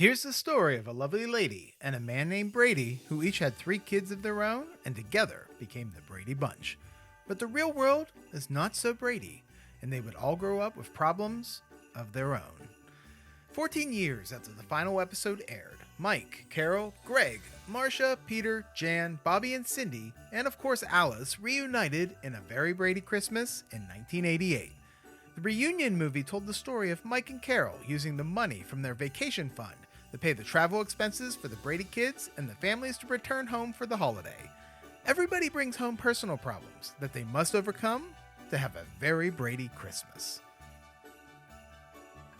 Here's the story of a lovely lady and a man named Brady who each had 3 kids of their own and together became the Brady Bunch. But the real world is not so Brady, and they would all grow up with problems of their own. 14 years after the final episode aired, Mike, Carol, Greg, Marcia, Peter, Jan, Bobby, and Cindy, and of course Alice, reunited in A Very Brady Christmas in 1988. The reunion movie told the story of Mike and Carol using the money from their vacation fund to pay the travel expenses for the Brady kids and the families to return home for the holiday. Everybody brings home personal problems that they must overcome to have a very Brady Christmas.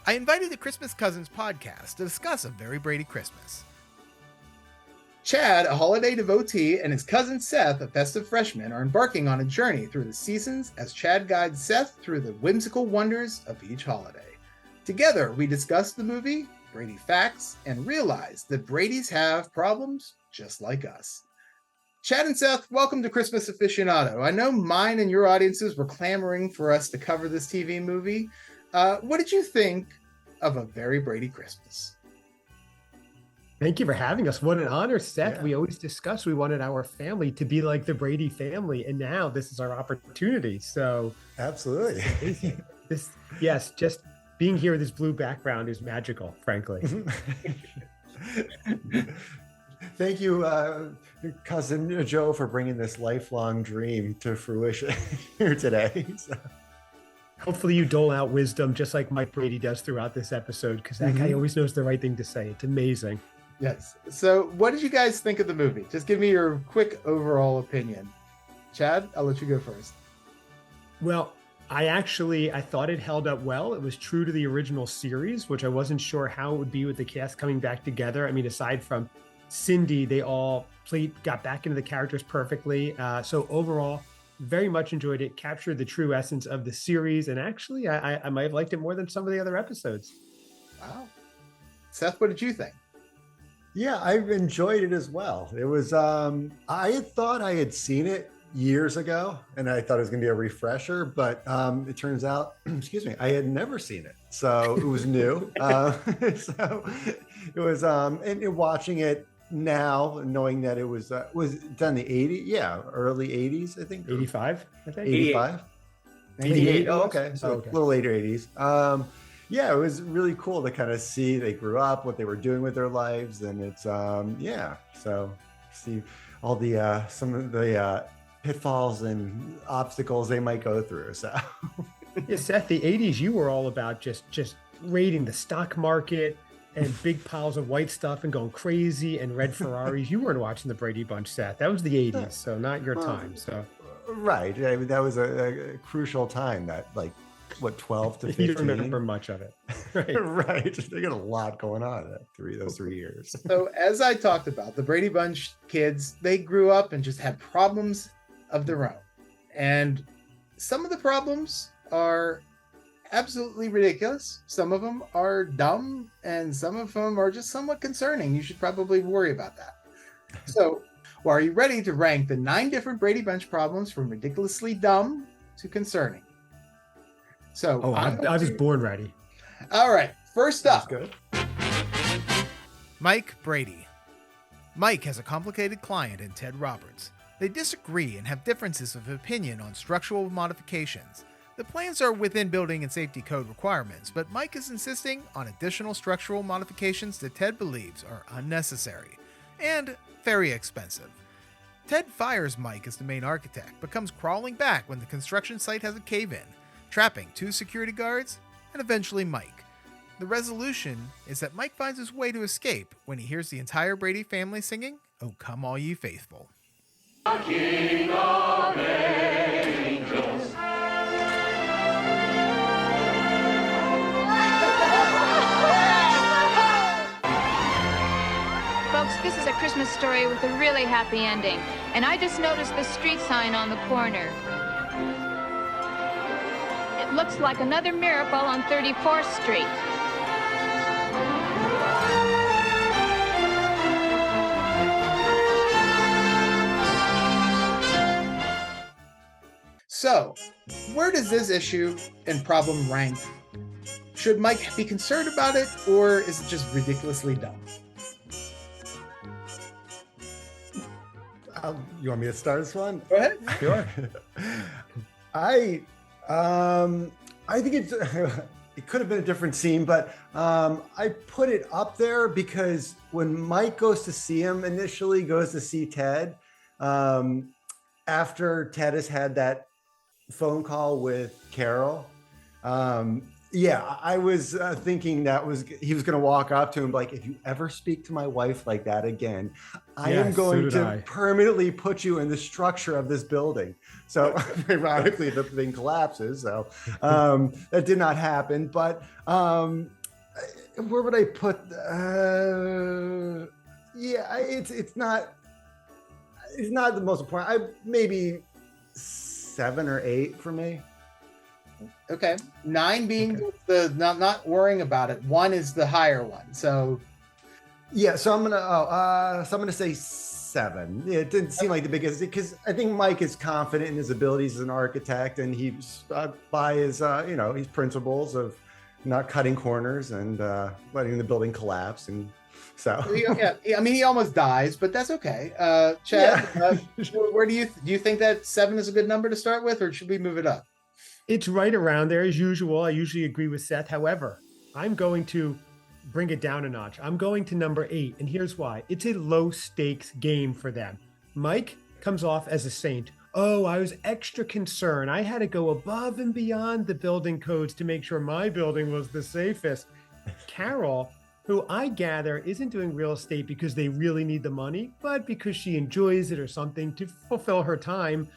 I invited the Christmas Cousins podcast to discuss A Very Brady Christmas. Chad, a holiday devotee, and his cousin Seth, a festive freshman, are embarking on a journey through the seasons as Chad guides Seth through the whimsical wonders of each holiday. Together, we discuss the movie, Brady facts, and realize that Bradys have problems just like us. Chad and Seth, welcome to Christmas Aficionado. I know mine and your audiences were clamoring for us to cover this TV movie. What did you think of A Very Brady Christmas? Thank you for having us. What an honor, Seth. Yeah. We always discuss we wanted our family to be like the Brady family, and now this is our opportunity. So Absolutely. Yes, just being here with this blue background is magical, frankly. Thank you, cousin Joe, for bringing this lifelong dream to fruition here today. So. Hopefully you dole out wisdom just like Mike Brady does throughout this episode, because that guy always knows the right thing to say. It's amazing. Yes. So what did you guys think of the movie? Just give me your quick overall opinion. Chad, I'll let you go first. Well, I thought it held up well. It was true to the original series, which I wasn't sure how it would be with the cast coming back together. I mean, aside from Cindy, they all got back into the characters perfectly. So overall, very much enjoyed it, captured the true essence of the series. And actually, I might have liked it more than some of the other episodes. Wow. Seth, what did you think? Yeah, I enjoyed it as well. It was, I had thought I had seen it years ago, and I thought it was going to be a refresher, but it turns out, excuse me, I had never seen it. So it was new. So it was, and watching it now, knowing that it was done in the 80s, early 80s, I think. 85, I think. 85? 88. Oh, okay. So a little later 80s. Yeah, it was really cool to kind of see they grew up, what they were doing with their lives, and it's so see all the some of the pitfalls and obstacles they might go through. So Yeah, Seth, the 80s, you were all about just raiding the stock market and big piles of white stuff and going crazy and red Ferraris. You weren't watching the Brady Bunch, Seth. That was the 80s, so not your time. So right, I mean, that was a crucial time. That 12 to 15. You don't remember much of it. Right. Right. They got a lot going on in those 3 years. So as I talked about, the Brady Bunch kids, they grew up and just had problems of their own. And some of the problems are absolutely ridiculous. Some of them are dumb, and some of them are just somewhat concerning. You should probably worry about that. So, are you ready to rank the 9 different Brady Bunch problems from ridiculously dumb to concerning? So, I was born ready. All right, first up. That's good. Mike Brady. Mike has a complicated client in Ted Roberts. They disagree and have differences of opinion on structural modifications. The plans are within building and safety code requirements, but Mike is insisting on additional structural modifications that Ted believes are unnecessary and very expensive. Ted fires Mike as the main architect, but comes crawling back when the construction site has a cave-in, trapping 2 security guards and eventually Mike. The resolution is that Mike finds his way to escape when he hears the entire Brady family singing, "Oh Come All Ye Faithful." King of angels. Folks, this is a Christmas story with a really happy ending. And I just noticed the street sign on the corner. It looks like another miracle on 34th Street. So, where does this issue and problem rank Should Mike be concerned about it, or is it just ridiculously dumb? You want me to start this one? Go ahead. Sure. I think it's it could have been a different scene, but I put it up there because when Mike goes to see him initially, goes to see Ted, after Ted has had that phone call with Carol. I was thinking he was going to walk up to him like, if you ever speak to my wife like that again, I am going to permanently put you in the structure of this building. So ironically, the thing collapses. So that did not happen. But where would I put? It's not the most important. Maybe 7 or 8 for me. Okay, 9 being the not worrying about it. 1 is the higher one. So yeah, so I'm gonna say 7. It didn't seem like the biggest, because I think Mike is confident in his abilities as an architect, and he's by his his principles of not cutting corners and letting the building collapse. And so yeah, I mean, he almost dies, but that's okay. Chad, where do you think that 7 is a good number to start with, or should we move it up? It's right around there as usual. I usually agree with Seth. However, I'm going to bring it down a notch. I'm going to number 8, and here's why. It's a low stakes game for them. Mike comes off as a saint. Oh, I was extra concerned. I had to go above and beyond the building codes to make sure my building was the safest. Carol, who I gather isn't doing real estate because they really need the money, but because she enjoys it or something to fulfill her time,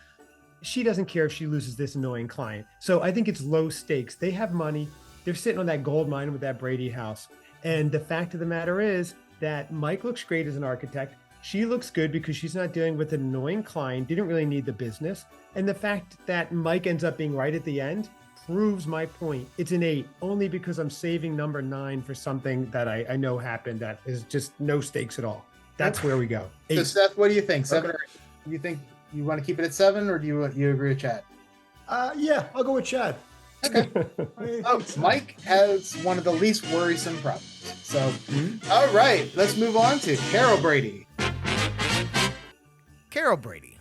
she doesn't care if she loses this annoying client. So I think it's low stakes. They have money. They're sitting on that gold mine with that Brady house. And the fact of the matter is that Mike looks great as an architect. She looks good because she's not dealing with an annoying client, didn't really need the business. And the fact that Mike ends up being right at the end proves my point. It's an 8, only because I'm saving number 9 for something that I know happened that is just no stakes at all. That's where we go. 8. So Seth, what do you think? 7 or 8? Do you think you want to keep it at 7, or do you agree with Chad? I'll go with Chad. Okay. Mike has one of the least worrisome problems. So, all right, let's move on to Carol Brady. Carol Brady.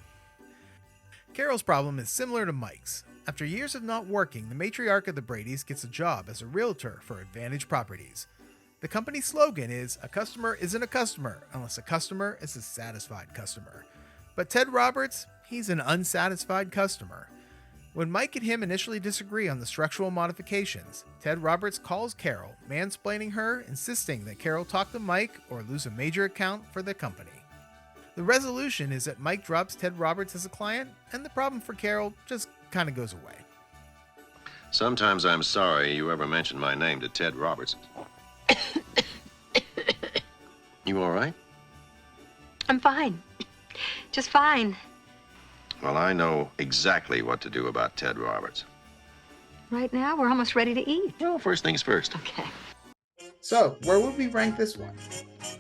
Carol's problem is similar to Mike's. After years of not working, the matriarch of the Bradys gets a job as a realtor for Advantage Properties. The company's slogan is, "A customer isn't a customer unless a customer is a satisfied customer." But Ted Roberts, he's an unsatisfied customer. When Mike and him initially disagree on the structural modifications, Ted Roberts calls Carol, mansplaining her, insisting that Carol talk to Mike or lose a major account for the company. The resolution is that Mike drops Ted Roberts as a client, and the problem for Carol just kind of goes away. Sometimes I'm sorry you ever mentioned my name to Ted Roberts. You all right? I'm fine. Just fine. Well, I know exactly what to do about Ted Roberts. Right now, we're almost ready to eat. Well, first things first. Okay. So, where would we rank this one?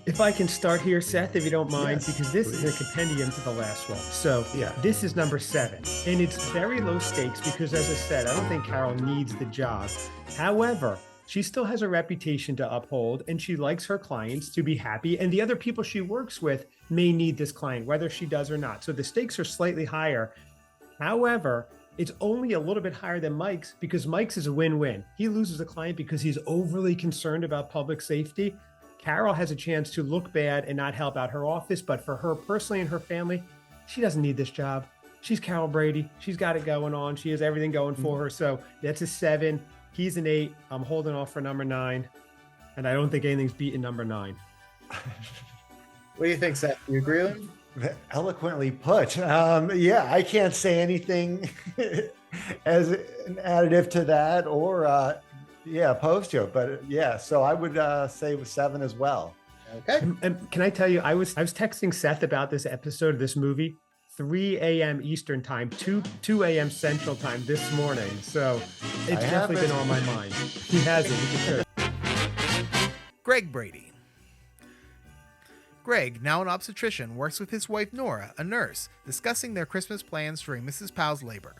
If I can start here, Seth, if you don't mind, Yes, because this please. is a compendium to the last one. So this is number 7, and it's very low stakes because, as I said, I don't think Carol needs the job. However, she still has a reputation to uphold, and she likes her clients to be happy, and the other people she works with may need this client, whether she does or not. So the stakes are slightly higher. However, it's only a little bit higher than Mike's because Mike's is a win-win. He loses a client because he's overly concerned about public safety. Carol has a chance to look bad and not help out her office, but for her personally and her family, she doesn't need this job. She's Carol Brady. She's got it going on. She has everything going for her. So that's a 7. He's an 8. I'm holding off for number 9. And I don't think anything's beating number 9. What do you think, Seth? You agree with him? Eloquently put. I can't say anything as an additive to that or opposed to it. But so I would say with 7 as well. Okay. And can I tell you, I was texting Seth about this episode of this movie, 3 a.m. Eastern time, 2 a.m. Central time this morning. So it's definitely been on my mind. He hasn't. He should. Greg Brady. Greg, now an obstetrician, works with his wife Nora, a nurse, discussing their Christmas plans during Mrs. Powell's labor.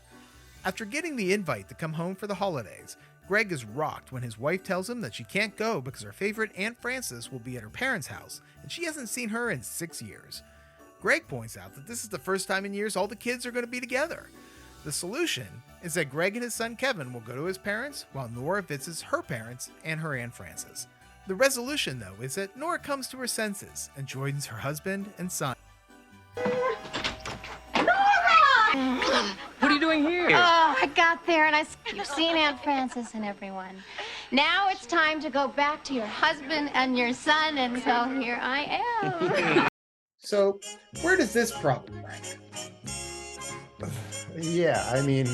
After getting the invite to come home for the holidays, Greg is rocked when his wife tells him that she can't go because her favorite Aunt Frances will be at her parents' house, and she hasn't seen her in 6 years. Greg points out that this is the first time in years all the kids are going to be together. The solution is that Greg and his son Kevin will go to his parents, while Nora visits her parents and her Aunt Frances. The resolution, though, is that Nora comes to her senses and joins her husband and son. What are you doing here? Oh, I got there and you've seen Aunt Frances and everyone. Now it's time to go back to your husband and your son, and so here I am. So, where does this problem rank? Yeah, I mean,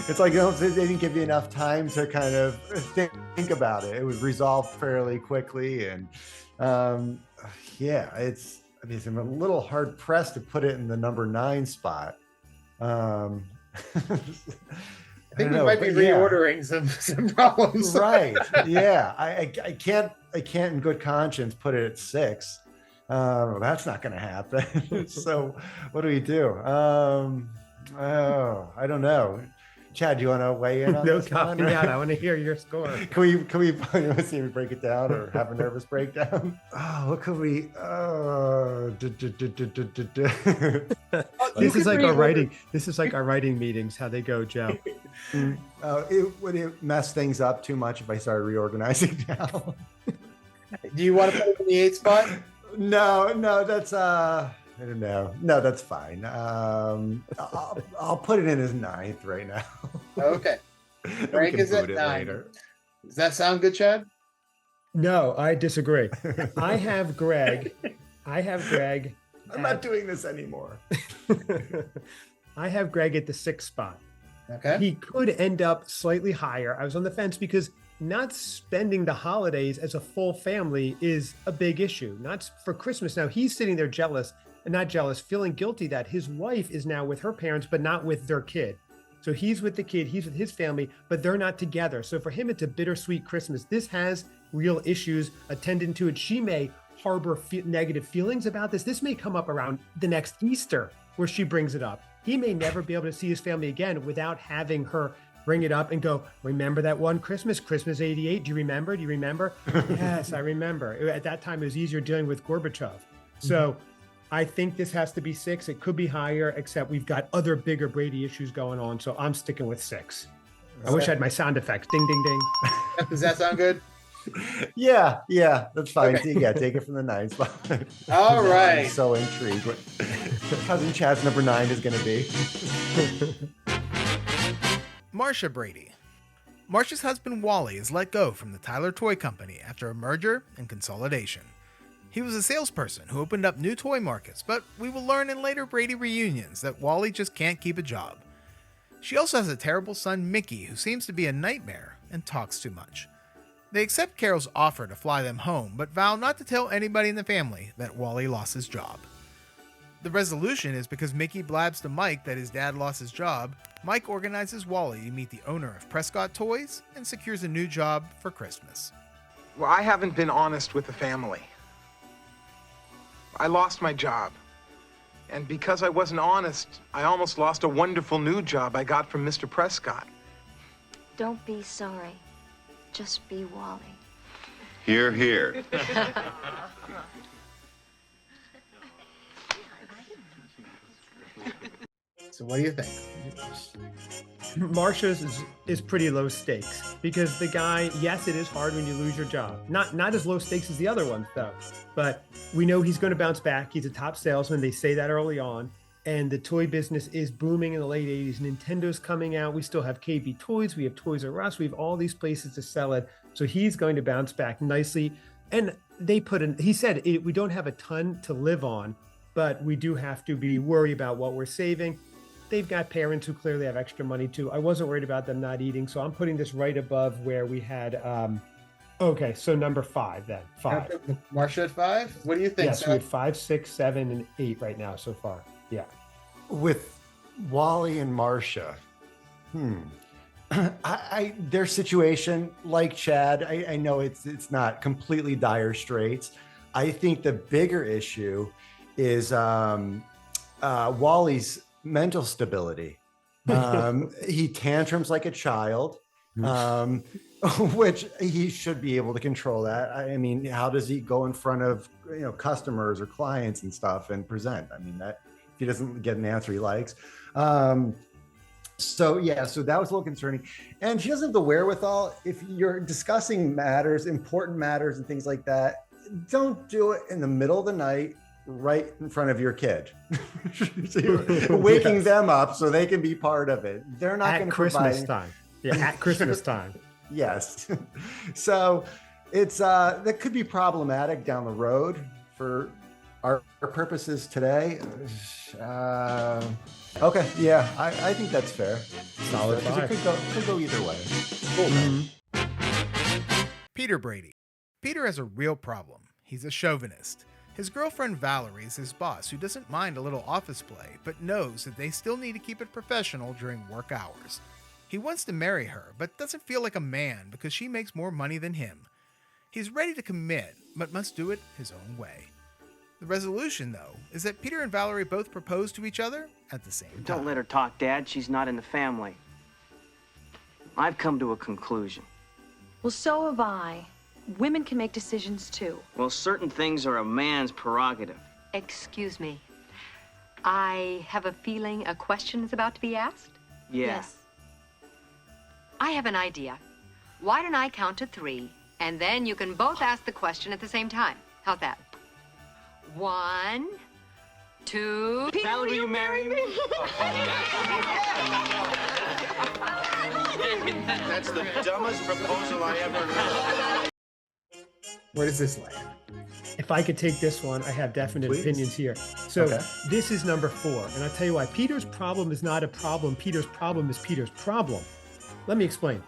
it's like they didn't give you enough time to kind of think about it. It was resolved fairly quickly, and yeah, I'm a little hard pressed to put it in the number 9 spot. I think we might be reordering some problems. Right? Yeah, I can't in good conscience put it at 6. That's not going to happen. So, what do we do? I don't know. Chad, do you want to weigh in on No, this copy one? me out. I want to hear your score. Can we you want to see me break it down or have a nervous breakdown? Oh, what could we? This is like our writing. This is like our writing meetings. How they go, Joe. Would it mess things up too much if I started reorganizing now? Do you want to put it in the 8th spot? No, that's I don't know. No, that's fine. I'll put it in as 9th right now. Okay. Greg is at 9. Later. Does that sound good, Chad? No, I disagree. I have Greg. I'm not doing this anymore. I have Greg at the 6th spot. Okay. He could end up slightly higher. I was on the fence because not spending the holidays as a full family is a big issue. Not for Christmas. Now he's sitting there feeling guilty that his wife is now with her parents, but not with their kid. So he's with the kid, he's with his family, but they're not together. So for him, it's a bittersweet Christmas. This has real issues attendant to it. She may harbor negative feelings about this. This may come up around the next Easter where she brings it up. He may never be able to see his family again without having her bring it up and go, remember that one Christmas 88? Do you remember? Yes, I remember. At that time, it was easier dealing with Gorbachev. So I think this has to be 6. It could be higher, except we've got other bigger Brady issues going on. So I'm sticking with 6. I wish I had my sound effects. Ding, ding, ding. Does that sound good? Yeah, that's fine. Okay. Yeah, take it from the 9 spot. All right. I'm so intrigued what Cousin Chad's number 9 is going to be. Marcia Brady. Marcia's husband Wally is let go from the Tyler Toy Company after a merger and consolidation. He was a salesperson who opened up new toy markets, but we will learn in later Brady reunions that Wally just can't keep a job. She also has a terrible son Mickey who seems to be a nightmare and talks too much. They accept Carol's offer to fly them home, but vow not to tell anybody in the family that Wally lost his job. The resolution is because Mickey blabs to Mike that his dad lost his job, Mike organizes Wally to meet the owner of Prescott Toys and secures a new job for Christmas. Well, I haven't been honest with the family. I lost my job. And because I wasn't honest, I almost lost a wonderful new job I got from Mr. Prescott. Don't be sorry. Just be Wally. Hear, hear. So what do you think? Marcia's is pretty low stakes because the guy, yes, it is hard when you lose your job. Not as low stakes as the other ones though, but we know he's going to bounce back. He's a top salesman. They say that early on. And the toy business is booming in the late 80s. Nintendo's coming out. We still have KB Toys. We have Toys R Us. We have all these places to sell it. So he's going to bounce back nicely. And he said, we don't have a ton to live on, but we do have to be worried about what we're saving. They've got parents who clearly have extra money too. I wasn't worried about them not eating. So I'm putting this right above where we had, okay, so number 5 then. 5. Marcia at 5? What do you think? Yes, we have 5, 6, 7, and 8 right now so far. Yeah. With Wally and Marcia, their situation, like Chad, I know it's not completely dire straits. I think the bigger issue is Wally's mental stability. He tantrums like a child. um, which he should be able to control that. I mean, how does he go in front of customers or clients and stuff and present? I mean, that if he doesn't get an answer he likes. So that was a little concerning. And she doesn't have the wherewithal. If you're discussing matters, important matters and things like that, don't do it in the middle of the night right in front of your kid. Waking them up so they can be part of it. They're not going to Christmas time. Yeah, at Christmas time. Yes. So it's that could be problematic down the road for our purposes today. Okay, yeah, I think that's fair. Solid five. It could go either way. Cool. Peter Brady. Peter has a real problem. He's a chauvinist. His girlfriend Valerie is his boss, who doesn't mind a little office play, but knows that they still need to keep it professional during work hours. He wants to marry her, but doesn't feel like a man because she makes more money than him. He's ready to commit, but must do it his own way. The resolution, though, is that Peter and Valerie both propose to each other at the same time. Don't let her talk, Dad. She's not in the family. I've come to a conclusion. Well, so have I. Women can make decisions, too. Well, certain things are a man's prerogative. Excuse me. I have a feeling a question is about to be asked? Yeah. Yes. I have an idea. Why don't I count to 3, and then you can both ask the question at the same time. How's that? 1, 2... Val, will you marry me? That's the dumbest proposal I ever heard. Where does this land? If I could take this one, I have definite opinions here. So This is number 4. And I'll tell you why. Peter's problem is not a problem. Peter's problem is Peter's problem. Let me explain.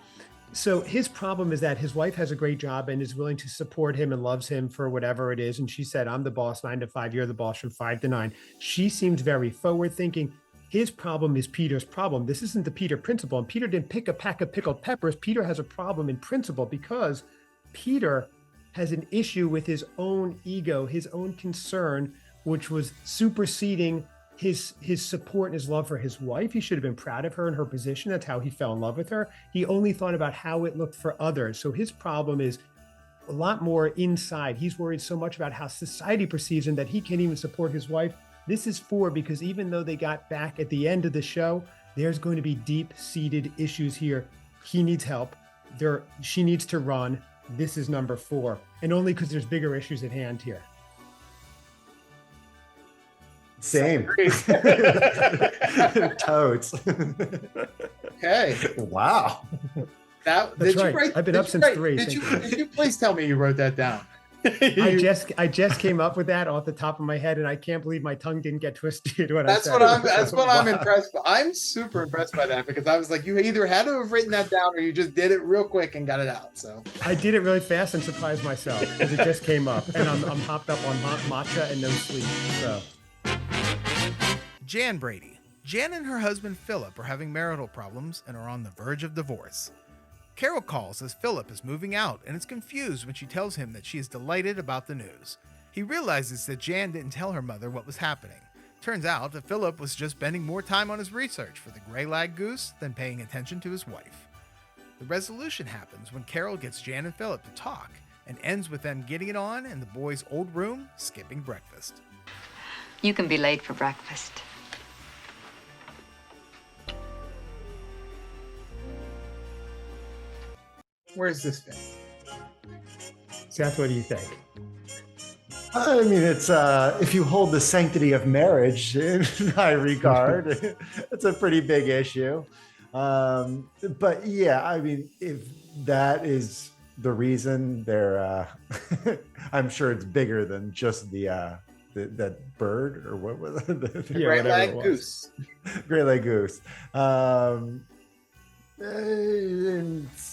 So his problem is that his wife has a great job and is willing to support him and loves him for whatever it is. And she said, I'm the boss 9 to 5. You're the boss from 5 to 9. She seems very forward thinking. His problem is Peter's problem. This isn't the Peter principle. And Peter didn't pick a pack of pickled peppers. Peter has a problem in principle because Peter has an issue with his own ego, his own concern, which was superseding his support and his love for his wife. He should have been proud of her and her position. That's how he fell in love with her. He only thought about how it looked for others. So his problem is a lot more inside. He's worried so much about how society perceives him that he can't even support his wife. This is 4 because even though they got back at the end of the show, there's going to be deep-seated issues here. He needs help. She needs to run. This is number 4, and only because there's bigger issues at hand here. Same. Totes. Okay. Wow. That's right. I've been up since 3. Did you please tell me you wrote that down? I just came up with that off the top of my head, and I can't believe my tongue didn't get twisted when that's I said That's what I'm impressed by. I'm super impressed by that because I was like, you either had to have written that down or you just did it real quick and got it out. So I did it really fast and surprised myself because it just came up, and I'm hopped up on matcha and no sleep. So Jan Brady. Jan and her husband Philip are having marital problems and are on the verge of divorce. Carol calls as Philip is moving out and is confused when she tells him that she is delighted about the news. He realizes that Jan didn't tell her mother what was happening. Turns out that Philip was just spending more time on his research for the gray-lag goose than paying attention to his wife. The resolution happens when Carol gets Jan and Philip to talk and ends with them getting it on in the boys' old room, skipping breakfast. You can be late for breakfast. Where's this fit? Seth, what do you think? I mean, it's if you hold the sanctity of marriage in high regard, it's a pretty big issue. But yeah, I mean, if that is the reason, they're I'm sure it's bigger than just that bird or what was it? The gray-lag goose. Gray-lag goose.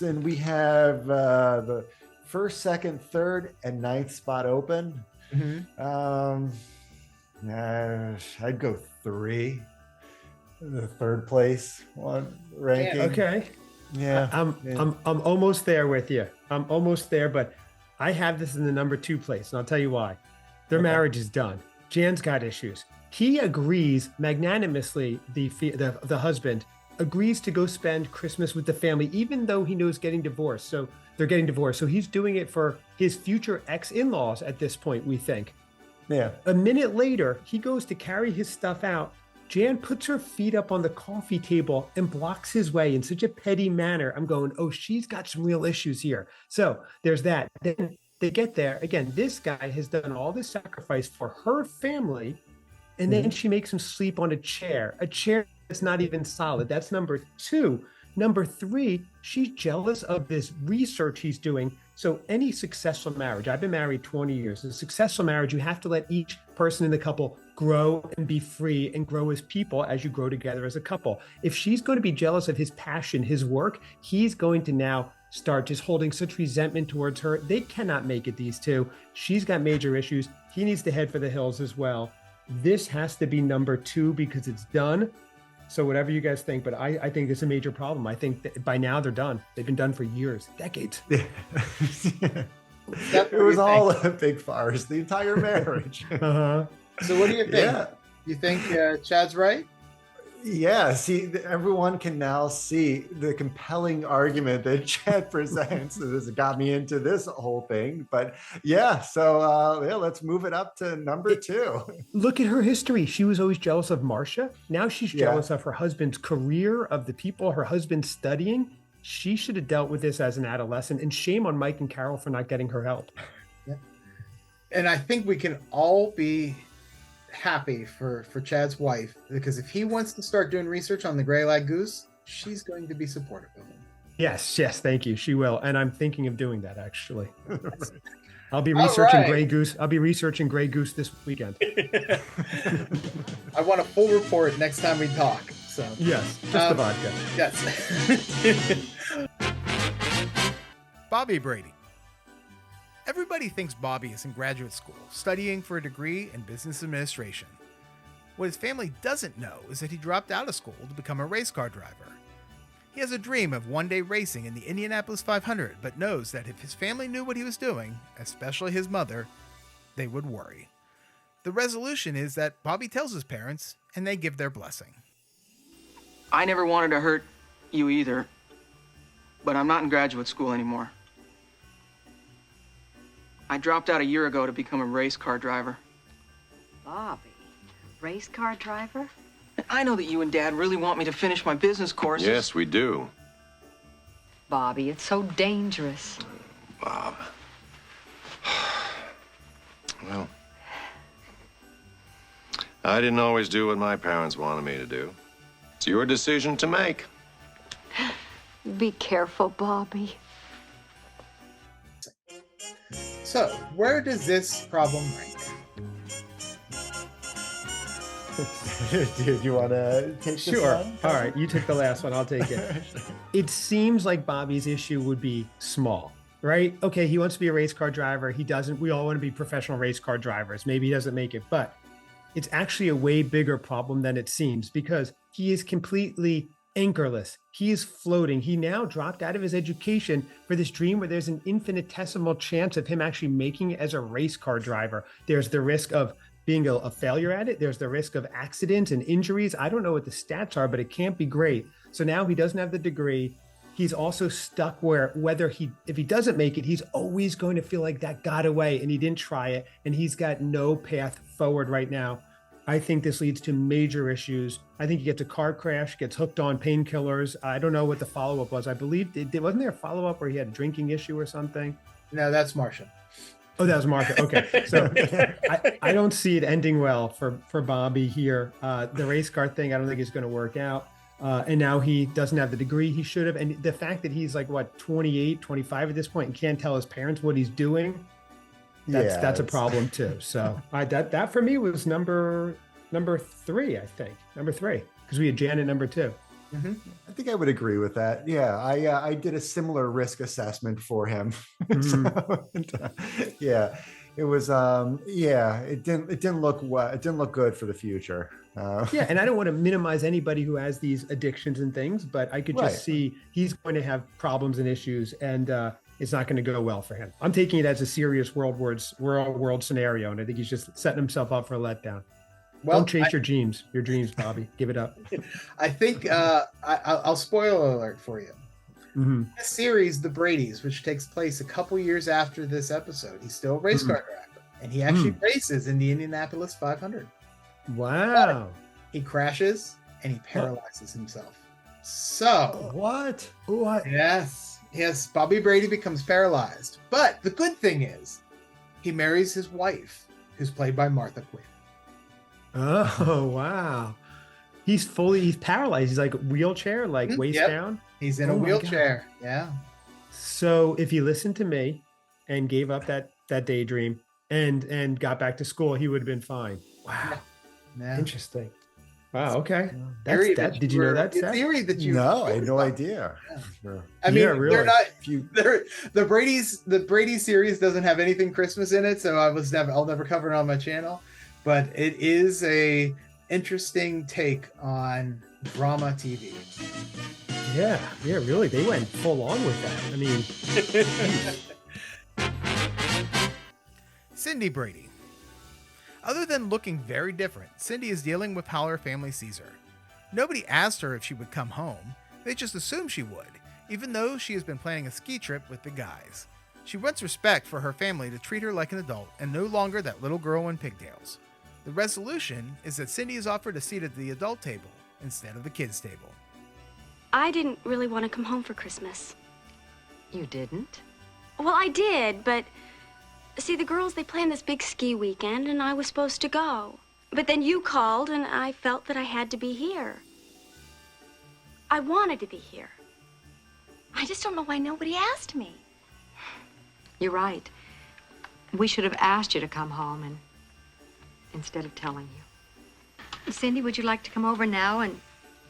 And we have the 1st, 2nd, 3rd, and 9th spot open. Mm-hmm. I'd go 3. The 3rd place one ranking. Yeah, okay. Yeah. I'm almost there with you. I'm almost there, but I have this in the number 2 place, and I'll tell you why. Their marriage is done. Jan's got issues. He agrees magnanimously, the husband, agrees to go spend Christmas with the family, even though he knows getting divorced. So they're getting divorced. So he's doing it for his future ex-in-laws at this point, we think. Yeah. A minute later, he goes to carry his stuff out. Jan puts her feet up on the coffee table and blocks his way in such a petty manner. I'm going, oh, she's got some real issues here. So there's that. Then they get there. Again, this guy has done all this sacrifice for her family. And then she makes him sleep on a chair that's not even solid. That's number 2. Number 3, she's jealous of this research he's doing. So any successful marriage, I've been married 20 years. A successful marriage, you have to let each person in the couple grow and be free and grow as people as you grow together as a couple. If she's going to be jealous of his passion, his work, he's going to now start just holding such resentment towards her. They cannot make it, these two. She's got major issues. He needs to head for the hills as well. This has to be number 2 because it's done. So whatever you guys think, but I think it's a major problem. I think that by now they're done. They've been done for years, decades. Yeah. It was all a big farce, the entire marriage. Uh-huh. So what do you think? Yeah. You think Chad's right? Yeah, see, everyone can now see the compelling argument that Chad presents. This has got me into this whole thing. But yeah, so let's move it up to number 2. Look at her history. She was always jealous of Marcia. Now she's jealous of her husband's career, of the people her husband's studying. She should have dealt with this as an adolescent. And shame on Mike and Carol for not getting her help. Yeah. And I think we can all be happy for Chad's wife, because if he wants to start doing research on the gray-lag goose, she's going to be supportive of him. Yes, thank you. She will. And I'm thinking of doing that, actually. I'll be researching Grey Goose. I'll be researching Grey Goose this weekend. I want a full report next time we talk. So yes, just the vodka. Yes. Bobby Brady. Everybody thinks Bobby is in graduate school, studying for a degree in business administration. What his family doesn't know is that he dropped out of school to become a race car driver. He has a dream of one day racing in the Indianapolis 500, but knows that if his family knew what he was doing, especially his mother, they would worry. The resolution is that Bobby tells his parents, and they give their blessing. I never wanted to hurt you either, but I'm not in graduate school anymore. I dropped out a year ago to become a race car driver. Bobby, race car driver? I know that you and Dad really want me to finish my business courses. Yes, we do. Bobby, it's so dangerous. Bob. Well, I didn't always do what my parents wanted me to do. It's your decision to make. Be careful, Bobby. So, where does this problem rank? Dude, you want to take this Sure. one? All right, you took the last one. I'll take it. It seems like Bobby's issue would be small, right? Okay, he wants to be a race car driver. He doesn't. We all want to be professional race car drivers. Maybe he doesn't make it, but it's actually a way bigger problem than it seems because he is completely anchorless. He is floating. He now dropped out of his education for this dream where there's an infinitesimal chance of him actually making it as a race car driver. There's the risk of being a failure at it. There's the risk of accidents and injuries. I don't know what the stats are, but it can't be great. So now he doesn't have the degree. He's also stuck where if he doesn't make it, he's always going to feel like that got away and he didn't try it. And he's got no path forward right now. I think this leads to major issues. I think he gets a car crash, gets hooked on painkillers. I don't know what the follow-up was. I believe, wasn't there a follow-up where he had a drinking issue or something? No, that's Marcia. Oh, that was Marcia. Okay. So I don't see it ending well for Bobby here. The race car thing, I don't think is going to work out. And now he doesn't have the degree he should have. And the fact that he's like, 28, 25 at this point and can't tell his parents what he's doing, that's a problem too. So that for me was number 3, I think. Number 3, because we had Jan at number 2. Mm-hmm. I think I would agree with that. Yeah, I did a similar risk assessment for him. It was it didn't look good for the future. And I don't want to minimize anybody who has these addictions and things, but I could just see he's going to have problems and issues, and it's not going to go well for him. I'm taking it as a serious world scenario, and I think he's just setting himself up for a letdown. Well, Don't chase your dreams, Bobby. Give it up. I think I'll spoil alert for you. Mm-hmm. This series, The Bradys, which takes place a couple years after this episode, he's still a race car driver, and he actually races in the Indianapolis 500. Wow. But he crashes and he paralyzes himself. So what? Yes, Bobby Brady becomes paralyzed. But the good thing is, he marries his wife, who's played by Martha Quinn. Oh wow. He's paralyzed. He's like wheelchair, like waist down. He's in a wheelchair. Yeah. So if he listened to me and gave up that daydream and got back to school, he would have been fine. Wow. Yeah. Interesting. Wow. Okay. Did you know that? Theory that you? No, I had no idea. Yeah. Sure. I mean, really. they're not. The Brady series doesn't have anything Christmas in it, so I'll never cover it on my channel. But it is a interesting take on drama TV. Yeah, really. They went full on with that. I mean, Cindy Brady. Other than looking very different, Cindy is dealing with how her family sees her. Nobody asked her if she would come home. They just assumed she would, even though she has been planning a ski trip with the guys. She wants respect for her family to treat her like an adult and no longer that little girl in pigtails. The resolution is that Cindy is offered a seat at the adult table instead of the kids' table. I didn't really want to come home for Christmas. You didn't? Well, I did, but see, the girls, they planned this big ski weekend, and I was supposed to go. But then you called, and I felt that I had to be here. I wanted to be here. I just don't know why nobody asked me. You're right. We should have asked you to come home and instead of telling you. Cindy, would you like to come over now and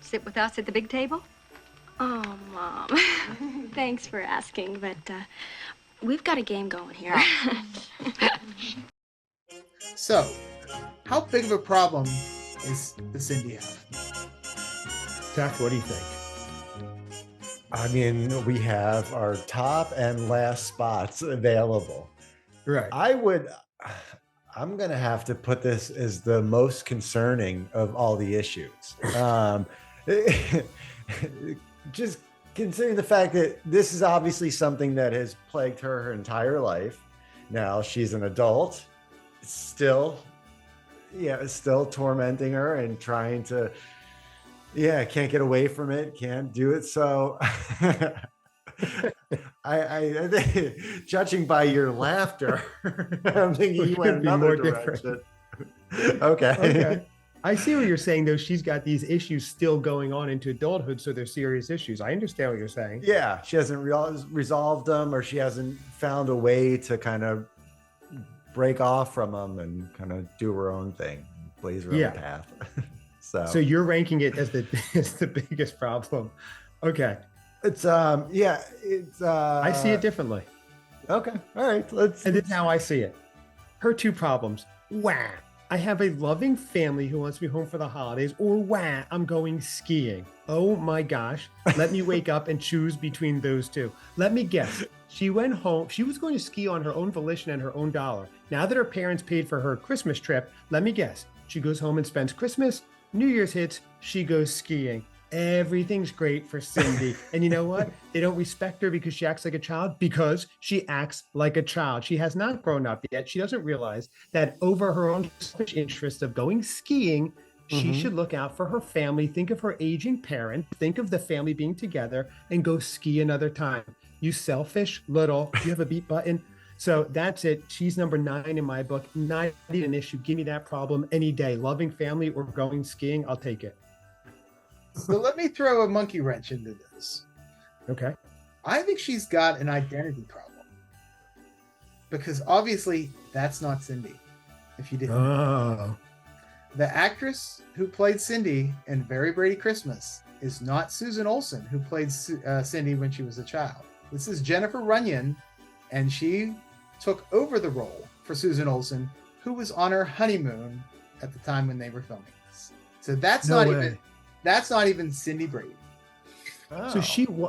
sit with us at the big table? Oh, Mom. Thanks for asking, but we've got a game going here. So, how big of a problem does Cindy have? Seth, what do you think? I mean, we have our top and last spots available. Right. I'm going to have to put this as the most concerning of all the issues. Just considering the fact that this is obviously something that has plagued her entire life. Now she's an adult, still tormenting her and trying to, can't get away from it, can't do it. So I think, judging by your laughter, I'm thinking you went another direction. Okay. I see what you're saying, though. She's got these issues still going on into adulthood, so they're serious issues. I understand what you're saying. Yeah, she hasn't resolved them, or she hasn't found a way to kind of break off from them and kind of do her own thing, blaze her own path. So you're ranking it as the biggest problem. Okay. It's I see it differently. Okay. All right. And this is how I see it. Her two problems. Wow. I have a loving family who wants me home for the holidays, or wow, I'm going skiing. Oh my gosh. Let me wake up and choose between those two. Let me guess. She went home. She was going to ski on her own volition and her own dollar. Now that her parents paid for her Christmas trip, let me guess. She goes home and spends Christmas. New Year's hits. She goes skiing. Everything's great for Cindy. And you know what? They don't respect her because she acts like a child, because she acts like a child. She has not grown up yet. She doesn't realize that over her own selfish interest of going skiing, she should look out for her family, think of her aging parent, think of the family being together, and go ski another time. You selfish little, do you have a beat button? So that's it. She's number 9 in my book. Not an issue. Give me that problem any day. Loving family or going skiing, I'll take it. So let me throw a monkey wrench into this. Okay. I think she's got an identity problem. Because obviously that's not Cindy. If you didn't know. The actress who played Cindy in Very Brady Christmas is not Susan Olsen, who played Cindy when she was a child. This is Jennifer Runyon, and she took over the role for Susan Olsen, who was on her honeymoon at the time when they were filming this. So that's not even Cindy Brady. So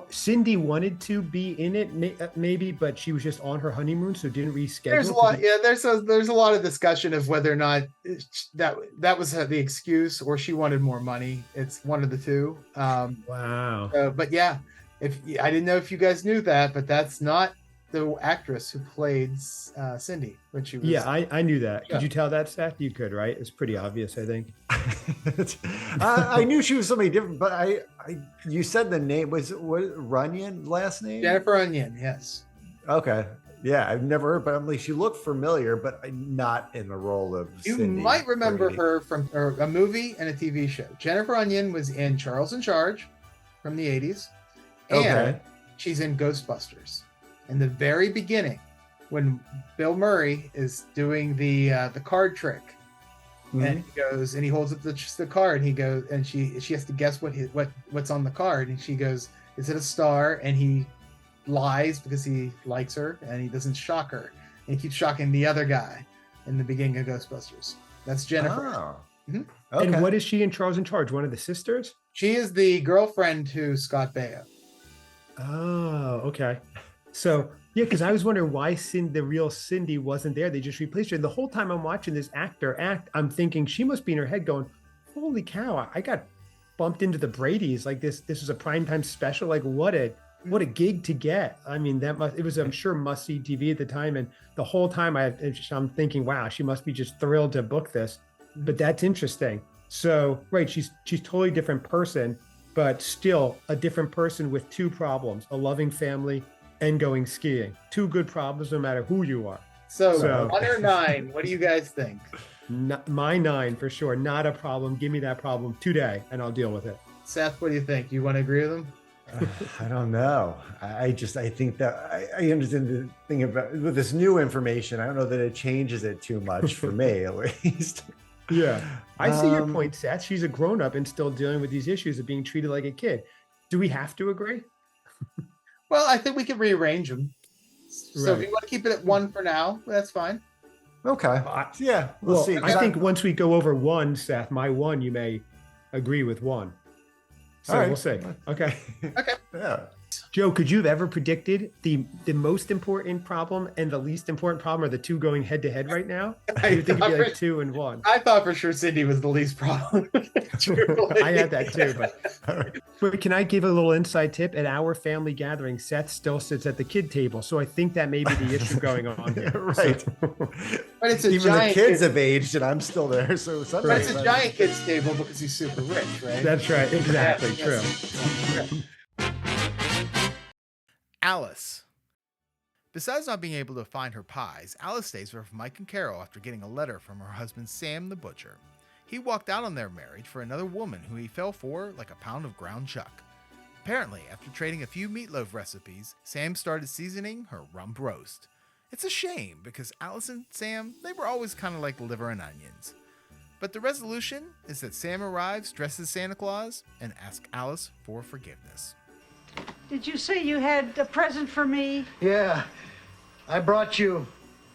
Cindy wanted to be in it, maybe, but she was just on her honeymoon, so didn't reschedule. There's a lot. Yeah, there's a lot of discussion of whether or not that was the excuse, or she wanted more money. It's one of the two. Wow. But yeah, I didn't know if you guys knew that, but that's not the actress who played Cindy when she was. Yeah, I knew that. Yeah. Could you tell that, Seth? You could, right? It's pretty obvious, I think. I knew she was somebody different, but you said the name was Runyon last name? Jennifer Runyon, yes. Okay. Yeah, I've never heard, but I'm like, she looked familiar, but not in the role of Cindy. You might remember her from a movie and a TV show. Jennifer Runyon was in Charles in Charge from the 80s. And she's in Ghostbusters. In the very beginning, when Bill Murray is doing the card trick, and he goes and he holds up the card, and he goes and she has to guess what's on the card, and she goes, "Is it a star?" And he lies because he likes her and he doesn't shock her, and he keeps shocking the other guy in the beginning of Ghostbusters. That's Jennifer. Oh. Okay. And what is she in Charles in Charge? One of the sisters? She is the girlfriend to Scott Baio. Oh, okay. So, yeah, because I was wondering why the real Cindy wasn't there. They just replaced her. And the whole time I'm watching this actor act, I'm thinking she must be in her head going, holy cow, I got bumped into the Bradys. Like this was a primetime special. Like what a gig to get. I mean, it was, I'm sure, must-see TV at the time. And the whole time I'm thinking, wow, she must be just thrilled to book this. But that's interesting. So, right, she's totally different person, but still a different person with two problems, a loving family and going skiing. Two good problems, no matter who you are. So 1 or 9, what do you guys think? My 9 for sure. Not a problem. Give me that problem today and I'll deal with it. Seth, what do you think? You want to agree with him? I don't know. I think that I understand the thing about with this new information. I don't know that it changes it too much for me, at least. Yeah. I see your point, Seth. She's a grown-up and still dealing with these issues of being treated like a kid. Do we have to agree? Well, I think we can rearrange them. So if you want to keep it at 1 for now, that's fine. Okay. Yeah. We'll see. I think once we go over 1, Seth, my 1, you may agree with 1. So we'll see. Okay. Okay. Yeah. Joe, could you have ever predicted the most important problem and the least important problem are the two going head to head right now? You think it'd be like 2 and 1? I thought for sure Cindy was the least problem. I had that too, but can I give a little inside tip? At our family gathering, Seth still sits at the kid table, so I think that may be the issue going on here. Right. But it's even the kids have aged, and I'm still there. So but it's a giant kids table because he's super rich, right? That's right. Exactly. True. Alice. Besides not being able to find her pies, Alice stays with Mike and Carol after getting a letter from her husband Sam the butcher. He walked out on their marriage for another woman who he fell for like a pound of ground chuck. Apparently, after trading a few meatloaf recipes, Sam started seasoning her rump roast. It's a shame because Alice and Sam, they were always kind of like liver and onions. But the resolution is that Sam arrives dressed as Santa Claus and asks Alice for forgiveness. Did you say you had a present for me? Yeah, I brought you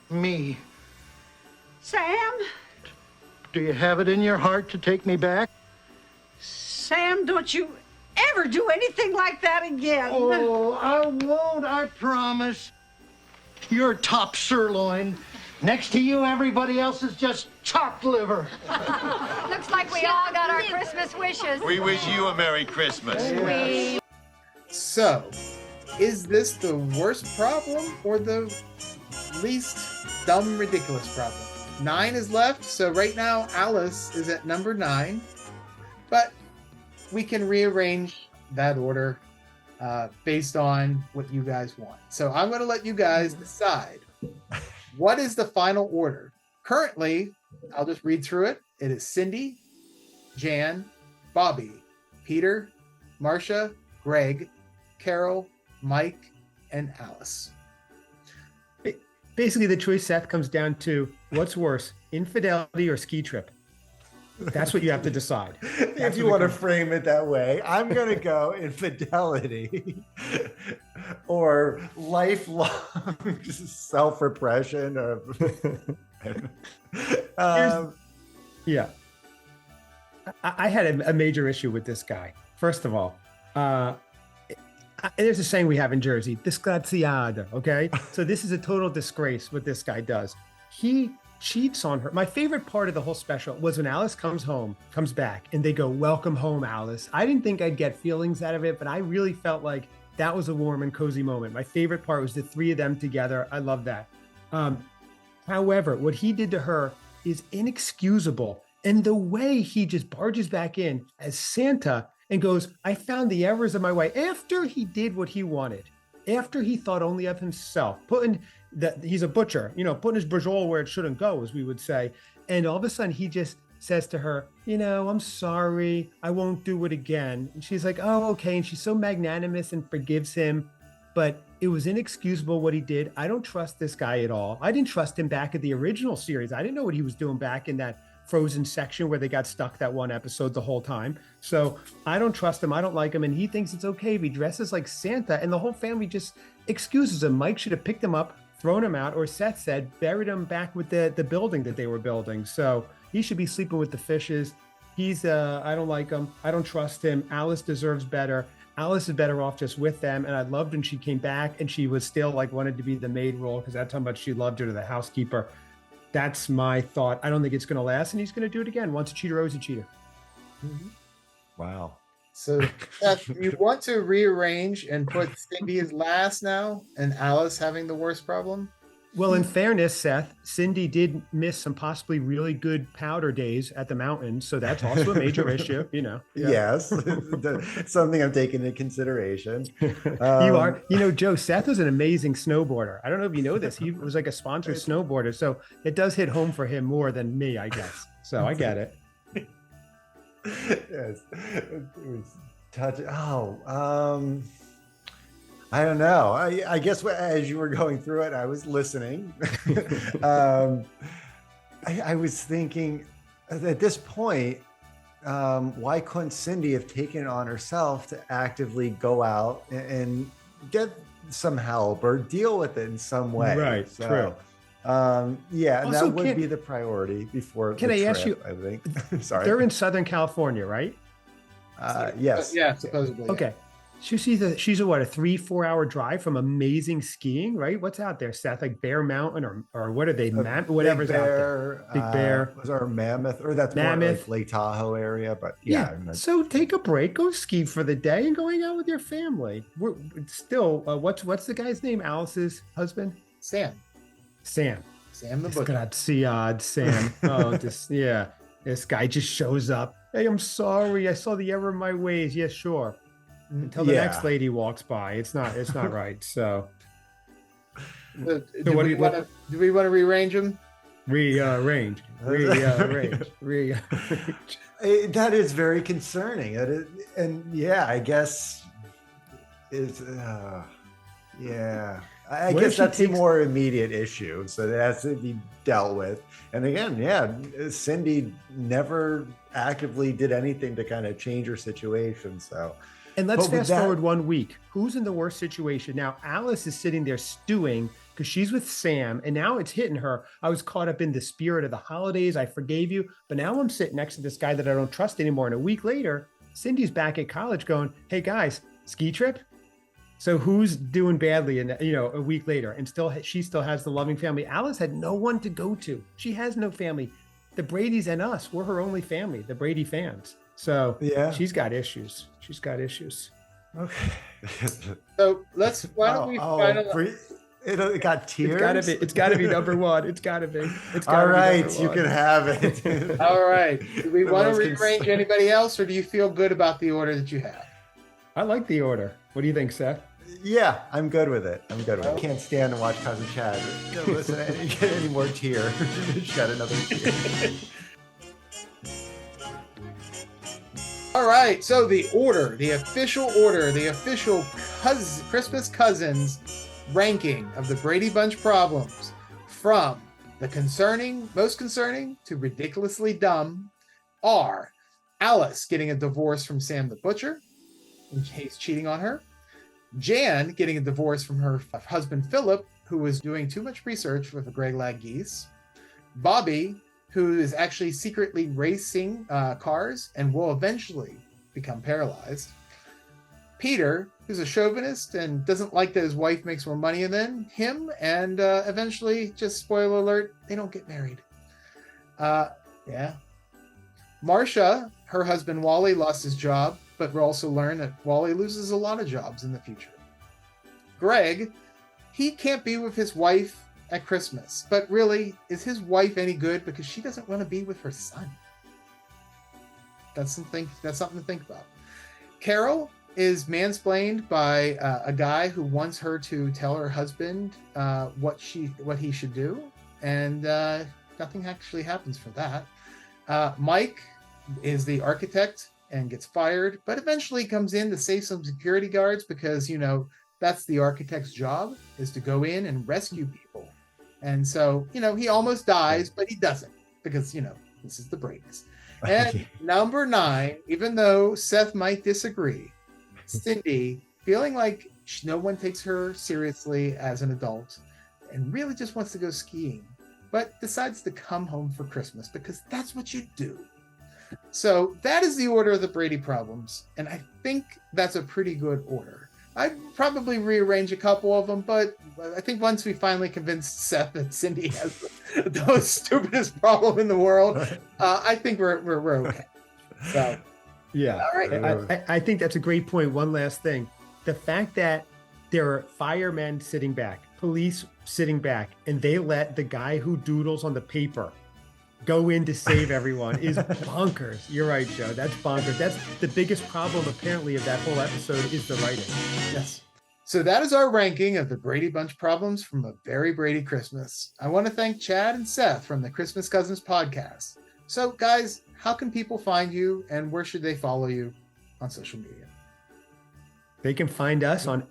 me. Sam? Do you have it in your heart to take me back? Sam, don't you ever do anything like that again. Oh, I won't, I promise. You're top sirloin. Next to you, everybody else is just chopped liver. Looks like we all got our Christmas wishes. We wish you a Merry Christmas. So, is this the worst problem or the least dumb, ridiculous problem? 9 is left, so right now Alice is at number 9, but we can rearrange that order based on what you guys want. So I'm going to let you guys decide what is the final order. Currently, I'll just read through it. It is Cindy, Jan, Bobby, Peter, Marcia, Greg, Carol, Mike, and Alice. Basically, the choice, Seth, comes down to what's worse, infidelity or ski trip? That's what you have to decide. If you want to frame it that way, I'm going to go infidelity or lifelong self-repression. Yeah. I had a major issue with this guy. First of all, There's a saying we have in Jersey, disgraziata, okay? So this is a total disgrace what this guy does. He cheats on her. My favorite part of the whole special was when Alice comes back, and they go, welcome home, Alice. I didn't think I'd get feelings out of it, but I really felt like that was a warm and cozy moment. My favorite part was the three of them together. I love that. However, what he did to her is inexcusable. And the way he just barges back in as Santa and goes, I found the errors of my way, after he did what he wanted, after he thought only of himself, he's a butcher, putting his brajol where it shouldn't go, as we would say. And all of a sudden he just says to her, I'm sorry, I won't do it again. And she's like, oh, okay. And she's so magnanimous and forgives him. But it was inexcusable what he did. I don't trust this guy at all. I didn't trust him back at the original series. I didn't know what he was doing back in that frozen section where they got stuck that one episode the whole time. So I don't trust him. I don't like him. And he thinks it's okay if he dresses like Santa, and the whole family just excuses him. Mike should have picked him up, thrown him out, or Seth said, buried him back with the building that they were building. So he should be sleeping with the fishes. I don't like him. I don't trust him. Alice deserves better. Alice is better off just with them. And I loved when she came back and she was still wanted to be the maid role, because that's how much she loved her, to the housekeeper. That's my thought. I don't think it's going to last, and he's going to do it again. Once a cheater, always a cheater. Mm-hmm. Wow. So, Seth, you want to rearrange and put Cindy as last now, and Alice having the worst problem? Well, in fairness, Seth, Cindy did miss some possibly really good powder days at the mountain, so that's also a major issue, Yeah. Yes, something I'm taking into consideration. You are, Joe, Seth was an amazing snowboarder. I don't know if you know this. He was like a sponsored snowboarder, so it does hit home for him more than me, I guess. So I get it. Yes, it was touching. I don't know. I guess as you were going through it, I was listening. I was thinking, at this point, why couldn't Cindy have taken it on herself to actively go out and get some help or deal with it in some way? Right, so, true. Yeah, and Also, that would be the priority before Can the I trip, ask you, I think. Sorry. They're in Southern California, right? Yes. Yeah, supposedly. Okay. She's a 3-4 hour drive from amazing skiing, right? What's out there, Seth? Like Bear Mountain or what are they? Whatever's out there. Big Bear. Was our Mammoth, or that's more like Lake Tahoe area, but yeah. So take a break, go ski for the day, and going out with your family. It's still, what's the guy's name? Alice's husband? Sam. Sam the butcher. Graziad, Sam. Oh, this guy just shows up. Hey, I'm sorry, I saw the error of my ways. Yeah, sure. Until the next lady walks by, it's not right. So, do we want to rearrange him? Rearrange. That is very concerning. I guess it's I guess that's a more immediate issue, so that has to be dealt with. And again, Cindy never actively did anything to kind of change her situation. So. And let's fast forward 1 week. Who's in the worst situation? Now, Alice is sitting there stewing because she's with Sam, and now it's hitting her. I was caught up in the spirit of the holidays. I forgave you. But now I'm sitting next to this guy that I don't trust anymore. And a week later, Cindy's back at college going, hey, guys, ski trip? So who's doing badly a week later? And she still has the loving family. Alice had no one to go to. She has no family. The Bradys and us, we're her only family, the Brady fans. So she's got issues. Okay. So why don't we finalize? It got tears. It's got to be number one. It's got to be. All right, you can have it. All right. Do we want to rearrange anybody else, or do you feel good about the order that you have? I like the order. What do you think, Seth? Yeah, I'm good with it. I can't stand to watch Cousin Chad. Listen, get any more tear. Shed another tear. All right, so the official Christmas Cousins ranking of the Brady Bunch problems, from the most concerning to ridiculously dumb, are Alice getting a divorce from Sam the Butcher, in case cheating on her, Jan getting a divorce from her husband Philip, who was doing too much research with the gray lag geese, Bobby, who is actually secretly racing cars and will eventually become paralyzed, Peter, who's a chauvinist and doesn't like that his wife makes more money than him, and eventually, just spoiler alert, they don't get married. Yeah. Marcia, her husband Wally, lost his job, but we also learn that Wally loses a lot of jobs in the future. Greg, he can't be with his wife at Christmas, but really, is his wife any good because she doesn't want to be with her son? That's something to think about. Carol is mansplained by a guy who wants her to tell her husband what he should do, and nothing actually happens for that. Mike is the architect and gets fired, but eventually comes in to save some security guards because, that's the architect's job, is to go in and rescue people. And so, he almost dies, but he doesn't because, this is the Bradys. And number 9, even though Seth might disagree, Cindy, feeling like no one takes her seriously as an adult and really just wants to go skiing, but decides to come home for Christmas because that's what you do. So that is the order of the Brady problems, and I think that's a pretty good order. I'd probably rearrange a couple of them, but I think once we finally convinced Seth that Cindy has the stupidest problem in the world, I think we're okay. So, yeah, all right. I think that's a great point. One last thing. The fact that there are firemen sitting back, police sitting back, and they let the guy who doodles on the paper go in to save everyone is bonkers. You're right, Joe. That's bonkers. That's the biggest problem, apparently, of that whole episode is the writing. Yes. So that is our ranking of the Brady Bunch problems from A Very Brady Christmas. I want to thank Chad and Seth from the Christmas Cousins podcast. So, guys, how can people find you, and where should they follow you on social media? They can find us on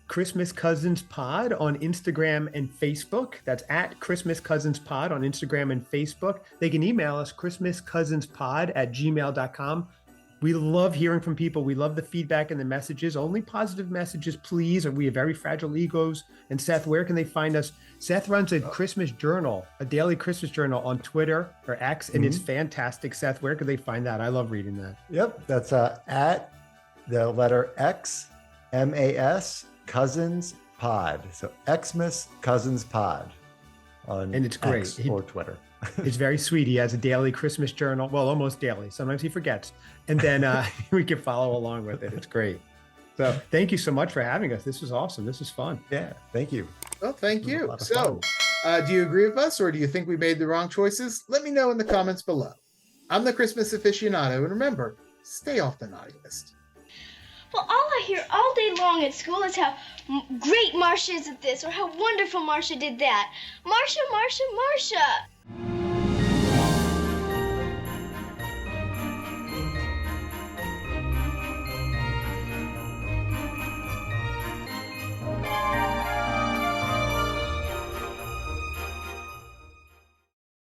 @ChristmasCousinsPod on Instagram and Facebook. That's @ChristmasCousinsPod on Instagram and Facebook. They can email us christmascousinspod@gmail.com. We love hearing from people. We love the feedback and the messages. Only positive messages, please. We have very fragile egos. And Seth, where can they find us? Seth runs a Christmas journal, a daily Christmas journal on Twitter or X, and it's fantastic. Seth, where can they find that? I love reading that. Yep, that's at the letter X, MAS, Cousins Pod. So Xmas Cousins Pod on and it's great. X or Twitter. It's very sweet. He has a daily Christmas journal. Well, almost daily. Sometimes he forgets. And then we can follow along with it. It's great. So thank you so much for having us. This was awesome. This was fun. Yeah, thank you. Well, thank you. So do you agree with us, or do you think we made the wrong choices? Let me know in the comments below. I'm the Christmas aficionado, and remember, stay off the naughty list. Well, all I hear all day long at school is how great Marcia is at this, or how wonderful Marcia did that. Marcia, Marcia, Marcia!